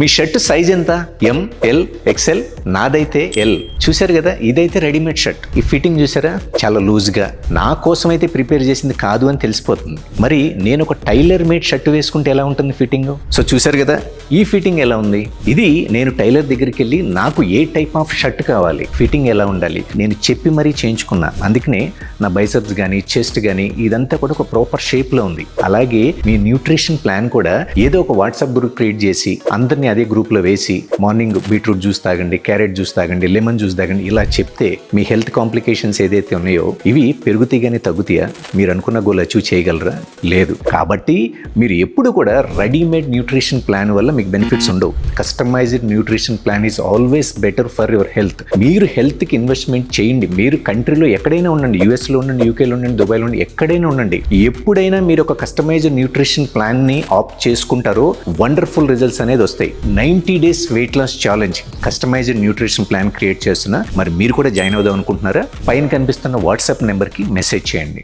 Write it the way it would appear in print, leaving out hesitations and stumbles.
మీ shirt size ఎంత? ఎం, L, XL. నాదైతే L. చూశారు కదా, ఇదైతే రెడీమేడ్ షర్ట్. ఈ ఫిట్టింగ్ చూసారా, చాలా లూజ్గా, నా కోసం అయితే ప్రిపేర్ చేసింది కాదు అని తెలిసిపోతుంది. మరి నేను ఒక టైలర్ మేడ్ షర్ట్ వేసుకుంటే ఎలా ఉంటుంది ఫిట్టింగ్? సో చూశారు కదా, ఈ ఫిట్టింగ్ ఎలా ఉంది? ఇది నేను టైలర్ దగ్గరికి వెళ్ళి నాకు ఏ టైప్ ఆఫ్ షర్ట్ కావాలి, ఫిట్టింగ్ ఎలా ఉండాలి, నేను చెప్పి మరీ చేయించుకున్నా. అందుకనే నా బైసెప్స్ కానీ చెస్ట్ కానీ ఇదంతా కూడా ఒక ప్రాపర్ షేప్లో ఉంది. అలాగే మీ న్యూట్రిషన్ ప్లాన్ కూడా ఏదో ఒక వాట్సాప్ గ్రూప్ క్రియేట్ చేసి అందరినీ అదే గ్రూప్లో వేసి మార్నింగ్ బీట్రూట్ జ్యూస్ తాగండి, క్యారెట్ జ్యూస్ తాగండి, లెమన్ జ్యూస్ తాగండి ఇలా చెప్తే మీ హెల్త్ కాంప్లికేషన్స్ ఏదైతే ఉన్నాయో ఇవి పెరుగుతాయి కానీ తగ్గుతాయా? మీరు అనుకున్న గోల్ అచీవ్ చేయగలరా? లేదు. కాబట్టి మీరు ఎప్పుడు కూడా రెడీమేడ్ న్యూట్రిషన్ ప్లాన్ వల్ల మీకు బెనిఫిట్స్ ఉండవు. Customized nutrition plan is always better for your health. మీరు హెల్త్కి ఇన్వెస్ట్మెంట్ చేయండి. మీరు కంట్రీలో ఎక్కడైనా ఉండండి, యూఎస్లో ఉండండి, యూకేలో ఉండండి, దుబాయ్లో ఉండండి, ఎక్కడైనా ఉండండి. ఎప్పుడైనా మీరు ఒక కస్టమైజ్డ్ న్యూట్రిషన్ ప్లాన్ని ఆప్ట్ చేసుకుంటారో వండర్ఫుల్ రిజల్ట్స్ అనేది వస్తాయి. 90 days weight loss challenge customized nutrition plan create చేస్తున్నా. మరి మీరు కూడా జాయిన్ అవుదాం అనుకుంటున్నారా? పైన కనిపిస్తున్న వాట్సాప్ నెంబర్కి మెసేజ్ చేయండి.